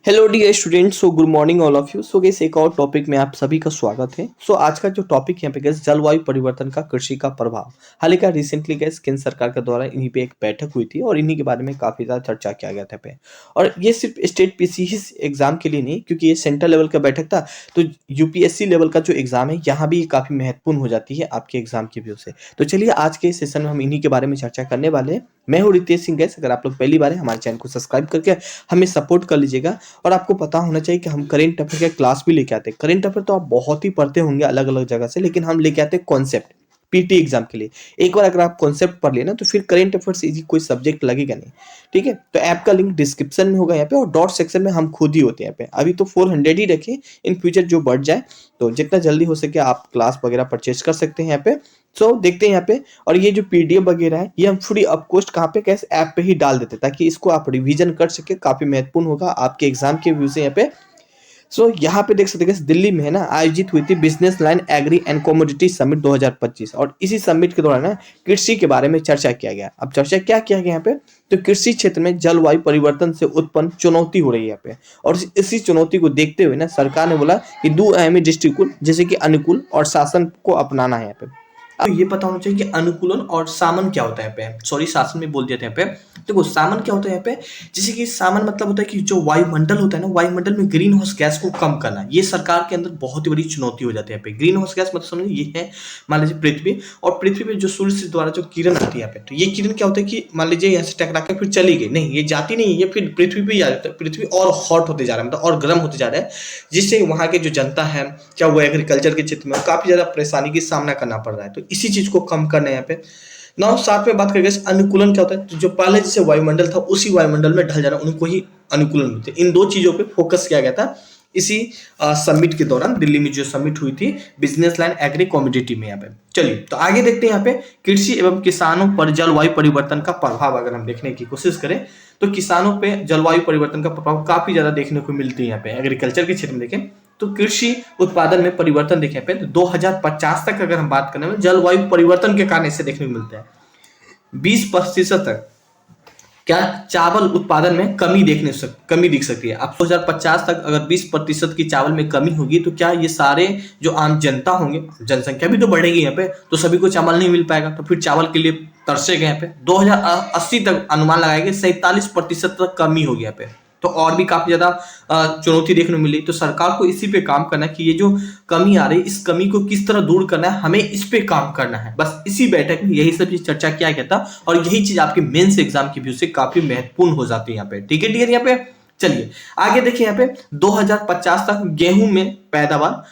Hello dear students, so good morning all of you. So guys, एक और topic में आप सभी का स्वागत है। सो आज का जो टॉपिक यहाँ पे गाइस, जलवायु परिवर्तन का कृषि का प्रभाव। हाल ही का रिसेंटली गाइस केंद्र सरकार के द्वारा इन्हीं पे एक बैठक हुई थी और इन्हीं के बारे में काफी ज्यादा चर्चा किया गया था पे। और ये सिर्फ स्टेट पीसी एग्जाम के लिए नहीं, क्योंकि ये सेंट्रल लेवल का बैठक था। तो यूपीएससी लेवल का जो एग्जाम है यहाँ भी काफी महत्वपूर्ण हो जाती है आपके एग्जाम की व्यू से। तो चलिए आज के सेशन में हम इन्हीं के बारे में चर्चा करने वाले हैं। मैं हूँ रितेश सिंह। गाइस, अगर आप लोग पहली बार है हमारे चैनल को सब्सक्राइब करके हमें सपोर्ट कर लीजिएगा। और आपको पता होना चाहिए कि हम करेंट अफेयर के क्लास भी लेके आते हैं। करेंट अफेयर तो आप बहुत ही पढ़ते होंगे अलग अलग जगह से, लेकिन हम लेके आते हैं कॉन्सेप्ट पीटी एग्जाम के लिए। एक बार अगर आप कॉन्सेप्ट पढ़ लेना तो फिर करेंट अफेयर से इजी कोई सब्जेक्ट लगेगा नहीं। ठीक है, तो ऐप का लिंक डिस्क्रिप्शन में होगा यहाँ पे, और डॉट सेक्शन में हम खुद ही होते हैं यहाँ पे। अभी तो 400 ही रखे, इन फ्यूचर जो बढ़ जाए तो जितना जल्दी हो सके आप क्लास वगैरह परचेज कर सकते हैं यहाँ पे। सो देखते हैं यहाँ पे। और ये जो पीडीएफ वगैरह है ये हम फ्री ऑफ कॉस्ट कहाँ पे, कैसे ऐप पे ही डाल देते हैं, ताकि इसको आप रिवीजन कर सके। काफी महत्वपूर्ण होगा आपके एग्जाम के व्यू से यहाँ पे। सो यहाँ पे देख सकते हैं दिल्ली में है ना, आयोजित हुई थी business line agri and commodity summit 2025। और इसी समिट के दौरान ना कृषि के बारे में चर्चा किया गया। अब चर्चा क्या किया गया यहाँ पे, तो कृषि क्षेत्र में जलवायु परिवर्तन से उत्पन्न चुनौती हो रही है यहाँ पे। और इसी चुनौती को देखते हुए ना सरकार ने बोला कि दो अहम दृष्टिकोण जैसे कि अनुकूल और शासन को अपनाना है यहाँ पे। अब ये पता होना चाहिए कि अनुकूलन और सामन क्या होता है यहाँ पे। सॉरी, शासन में बोल दिया था यहाँ पे। देखो सामन क्या होता है यहाँ पे, जैसे कि सामन मतलब होता है कि जो वायुमंडल होता है ना, वायुमंडल में ग्रीन हाउस गैस को कम करना। ये सरकार के अंदर बहुत ही बड़ी चुनौती हो जाती है यहाँ पे। ग्रीन हाउस गैस मतलब समझिए ये है, मान लीजिए पृथ्वी, और पृथ्वी पे जो सूर्य से द्वारा जो किरण आती है यहाँ पे, तो ये किरण क्या होता है कि मान लीजिए यहाँ से टकरा के फिर चली गई, नहीं ये जाती नहीं है, ये फिर पृथ्वी पे ही आ जाता है। पृथ्वी और हॉट होते जा रहा है, मतलब और गर्म होते जा रहा है, जिससे वहाँ के जो जनता है, क्या वो एग्रीकल्चर के क्षेत्र में काफी ज्यादा परेशानी की सामना करना पड़ रहा है। तो इसी चीज को कम करना है यहाँ पे। नाउ साथ में बात करेंगे अनुकूलन क्या होता है, तो जो पहले जैसे वायुमंडल था उसी वायुमंडल में ढल जाना, उनको ही अनुकूलन होते हैं। इन दो चीजों पे फोकस किया गया था इसी समिट के दौरान। दिल्ली में जो समिट हुई थी बिजनेस लाइन एग्री कमोडिटी में यहाँ पे। चलिए तो आगे देखते हैं यहाँ पे कृषि एवं किसानों पर जलवायु परिवर्तन का प्रभाव। अगर हम देखने की कोशिश करें तो किसानों पे जलवायु परिवर्तन का प्रभाव काफी ज्यादा देखने को मिलती है यहाँ पे। एग्रीकल्चर के क्षेत्र में देखें तो कृषि उत्पादन में परिवर्तन देखें पे, तो 2050 तक अगर हम बात करें में जलवायु परिवर्तन के कारण इससे देखने को मिलता है 20% तक क्या चावल उत्पादन में कमी दिख सकती है। अब 2050 तक अगर 20% की चावल में कमी होगी तो क्या ये सारे जो आम जनता होंगे, जनसंख्या भी तो बढ़ेगी यहाँ पे, तो सभी को चावल नहीं मिल पाएगा, तो फिर चावल के लिए तरसेगा यहाँ पे। 2080 तक अनुमान लगाएंगे 47% तक कमी होगी यहाँ पे, तो और भी काफी ज्यादा चुनौती देखने को मिली। तो सरकार को इसी पे काम करना है कि ये जो कमी आ रही है इस कमी को किस तरह दूर करना है, हमें इस पे काम करना है। बस इसी बैठक में यही सब चीज चर्चा किया गया था, और यही चीज आपके मेंस एग्जाम की व्यू से काफी महत्वपूर्ण हो जाती है यहाँ पे। ठीक है डियर, यहाँ पे चलिए आगे देखिए। यहाँ पे 2050 तक गेहूं में पैदावार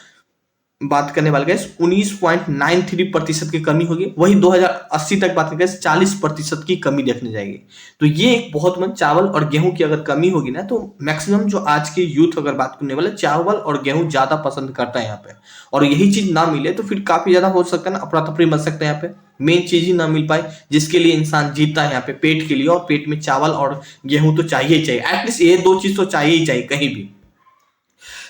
बात करने वाले गैस 19.93% की कमी होगी। वही 2080 तक बात करें 40% की कमी देखने जाएगी। तो ये एक बहुत चावल और गेहूं की अगर कमी होगी ना, तो मैक्सिमम जो आज के यूथ अगर बात करने वाले चावल और गेहूं ज्यादा पसंद करता है यहाँ पे। और यही चीज ना मिले तो फिर काफी ज्यादा हो सकता है ना, अफरा तफरी मच सकता है यहाँ पे। मेन चीज ही ना मिल पाए जिसके लिए इंसान जीता है यहाँ पे, पेट के लिए। और पेट में चावल और गेहूं तो चाहिए ही चाहिए, एटलीस्ट ये दो चीज तो चाहिए ही चाहिए कहीं भी।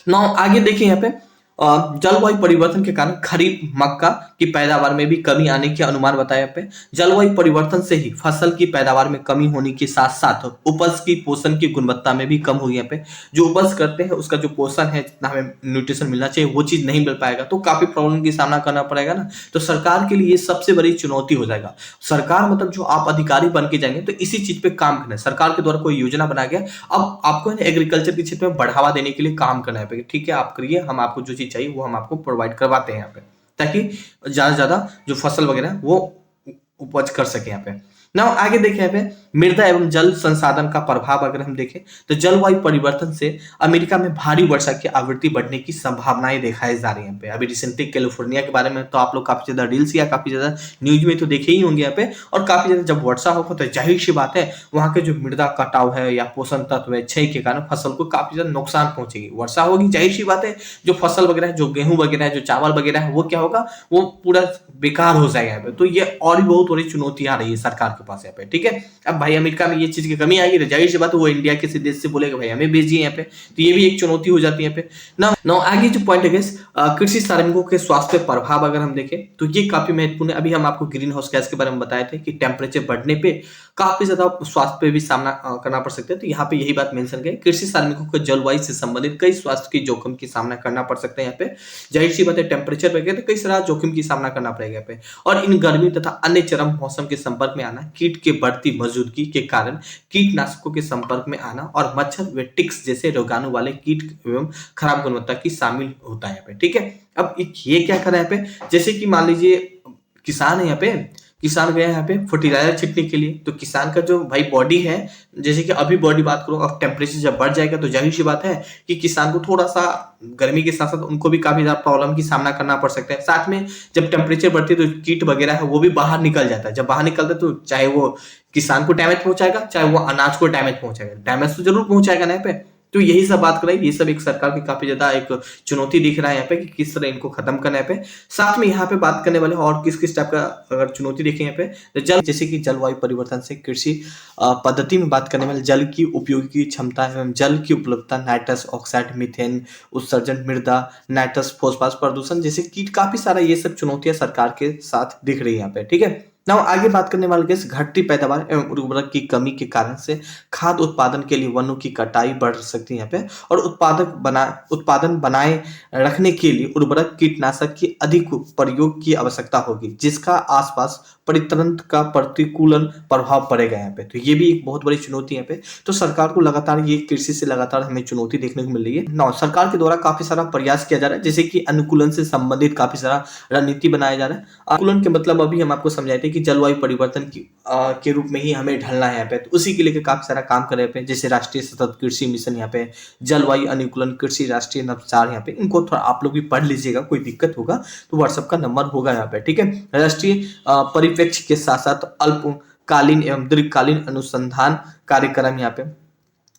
नाउ आगे देखिए यहाँ पे जलवायु परिवर्तन के कारण खरीफ मक्का की पैदावार में भी कमी आने के अनुमान बताया पे। जलवायु परिवर्तन से ही फसल की पैदावार में कमी होने के साथ साथ उपज की पोषण की गुणवत्ता में भी कम हो गया पे। जो उपज करते हैं उसका जो पोषण है, जितना हमें न्यूट्रिशन मिलना चाहिए वो चीज नहीं मिल पाएगा, तो काफी प्रॉब्लम की सामना करना पड़ेगा ना। तो सरकार के लिए ये सबसे बड़ी चुनौती हो जाएगा। सरकार मतलब जो आप अधिकारी बन के जाएंगे तो इसी चीज पे काम करना है। सरकार के द्वारा कोई योजना बना गया, अब आपको एग्रीकल्चर के क्षेत्र में बढ़ावा देने के लिए काम करना है। ठीक है, आप करिए, हम आपको जो चाहिए वो हम आपको प्रोवाइड करवाते हैं यहाँ पे, ताकि ज्यादा से ज्यादा जो फसल वगैरह वो उपज कर सके यहाँ पे। ना आगे देखें यहाँ पे मृदा एवं जल संसाधन का प्रभाव अगर हम देखें तो जलवायु परिवर्तन से अमेरिका में भारी वर्षा की आवृत्ति बढ़ने की संभावनाएं दिखाई जा रही हैं पे। अभी रिसेंटली कैलिफोर्निया के बारे में तो आप लोग काफी ज्यादा रील्स या काफी ज्यादा न्यूज में तो देखे ही होंगे यहाँ पे। और काफी ज्यादा जब वर्षा होगा तो जाहिर सी बात है वहां के जो मृदा कटाव है या पोषण तत्व है क्षय के कारण फसल को काफी ज्यादा नुकसान पहुंचेगी। वर्षा होगी जाहिर सी बात है, जो फसल वगैरह है, जो गेहूं वगैरह है, जो चावल वगैरह है, वो क्या होगा, वो पूरा बेकार हो जाएगा यहाँ पे। तो ये और भी बहुत बड़ी चुनौती आ रही है सरकार के के पास यहाँ पे, ठीक है। अब भाई अमेरिका में ये चीज की कमी आएगी तो जाहिर सी बात है वो इंडिया किसी देश से बोलेगा भाई हमें भेजिए यहाँ पे, तो ये भी एक चुनौती हो जाती है यहाँ पे ना। आगे जो पॉइंट है guys, कृषि श्रमिकों के स्वास्थ्य पे प्रभाव अगर हम देखें तो ये काफी महत्वपूर्ण है। अभी हम आपको ग्रीन हाउस गैस के बारे में बताए थे कि टेम्परेचर बढ़ने पे काफी ज्यादा स्वास्थ्य पे भी सामना करना पड़ सकता है, तो यहाँ पे यही बात मेंशन की कृषि श्रमिकों को जलवायु से संबंधित कई स्वास्थ्य के जोखिम की सामना करना पड़ सकता है यहाँ पे। जाहिर सी बात है टेम्परेचर बढ़ गया तो कई सारा जोखिम की सामना करना पड़ेगा यहाँ पे। और इन गर्मी तथा अन्य चरम मौसम के संपर्क में आना, कीट के बढ़ती मौजूदगी के कारण कीटनाशकों के संपर्क में आना और मच्छर व टिक्स जैसे रोगाणु वाले कीट एवं खराब गुणवत्ता की शामिल होता है यहाँ पे, ठीक है। अब ये क्या कर रहा है यहाँ पे, जैसे कि मान लीजिए किसान है यहाँ पे, किसान गया यहाँ पे फर्टिलाइजर छिड़कने के लिए, तो किसान का जो भाई बॉडी है, जैसे कि अभी बॉडी बात करो और टेम्परेचर जब बढ़ जाएगा तो जाहिर सी बात है कि किसान को थोड़ा सा गर्मी के साथ साथ उनको भी काफी ज्यादा प्रॉब्लम की सामना करना पड़ सकता है। साथ में जब टेम्परेचर बढ़ती है तो कीट वगैरह है वो भी बाहर निकल जाता है, जब बाहर निकलता है तो चाहे वो किसान को डैमेज पहुंचाएगा चाहे वो अनाज को डैमेज पहुंचाएगा, डैमेज तो जरूर पहुंचाएगा ना यहाँ पे। तो यही सब बात कर रहे हैं, ये सब एक सरकार की काफी ज्यादा एक चुनौती दिख रहा है यहाँ पे कि किस तरह इनको खत्म करना है यहाँ पे। साथ में यहाँ पे बात करने वाले और किस किस टाइप का अगर चुनौती देखें यहाँ पे तो जल, जैसे कि जलवायु परिवर्तन से कृषि पद्धति में बात करने वाले जल की उपयोगी क्षमता एवं जल की उपलब्धता, नाइट्रस ऑक्साइड, मीथेन उत्सर्जन, मृदा नाइट्रस फॉस्फोरस प्रदूषण जैसे कि काफी सारा ये सब चुनौतियां सरकार के साथ दिख रही है यहाँ पे, ठीक है ना। आगे बात करने वाले केस घटती पैदावार एवं उर्वरक की कमी के कारण से खाद्य उत्पादन के लिए वनों की कटाई बढ़ सकती है यहाँ पे, और उत्पादन बनाए रखने के लिए उर्वरक कीटनाशक की अधिक प्रयोग की आवश्यकता होगी, जिसका आसपास परितंत्र का प्रतिकूलन प्रभाव पड़ेगा यहाँ पे। तो ये भी एक बहुत बड़ी चुनौती है यहाँ पे। तो सरकार को लगातार ये कृषि से लगातार हमें चुनौती देखने को मिल रही है ना। सरकार के द्वारा काफी सारा प्रयास किया जा रहा है, जैसे कि अनुकूलन से संबंधित काफी सारा रणनीति बनाया जा रहा है। अनुकूलन के मतलब अभी हम आपको समझाए थे कि जलवायु परिवर्तन के रूप में ही हमें ढलना है यहाँ पे, तो उसी के लिए काफी सारा काम कर रहे हैं, जैसे राष्ट्रीय सतत कृषि मिशन यहाँ पे, जलवायु अनुकूलन कृषि राष्ट्रीय नवाचार यहाँ पे, इनको थोड़ा आप लोग भी पढ़ लीजिएगा, कोई दिक्कत होगा तो व्हाट्सएप का नंबर होगा यहाँ पे, ठीक है। राष्ट्रीय परिप्रेक्ष्य के साथ साथ अल्पकालीन एवं दीर्घकालीन अनुसंधान कार्यक्रम यहाँ पे।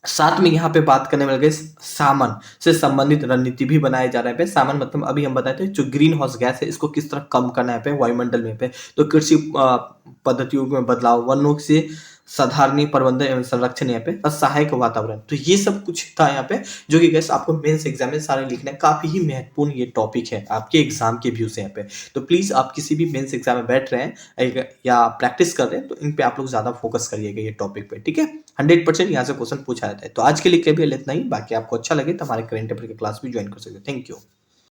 साथ में यहाँ पे बात करने वाले सामन से संबंधित रणनीति भी बनाया जा रहा है। सामन मतलब अभी हम बताए थे जो ग्रीन हाउस गैस है इसको किस तरह कम करना है पे वायुमंडल में पे, तो कृषि पद्धतियों में बदलाव, वनों से साधारणीय प्रबंधन एवं संरक्षण यहाँ पे और सहायक वातावरण, तो ये सब कुछ था यहाँ पे जो कि गैस आपको मेंस एग्जाम में सारे लिखना है। काफी ही महत्वपूर्ण ये टॉपिक है आपके एग्जाम के व्यू से यहाँ पे। तो प्लीज आप किसी भी मेंस एग्जाम में बैठ रहे हैं या प्रैक्टिस कर रहे हैं तो इन पे आप लोग ज्यादा फोकस करिएगा ये टॉपिक पे, ठीक है। 100% यहाँ से क्वेश्चन पूछा जाता है। तो आज के लिए केवल इतना ही, बाकी आपको अच्छा लगे तो हमारे करेंट अफेयर की क्लास भी ज्वाइन कर सकते हैं। Thank you.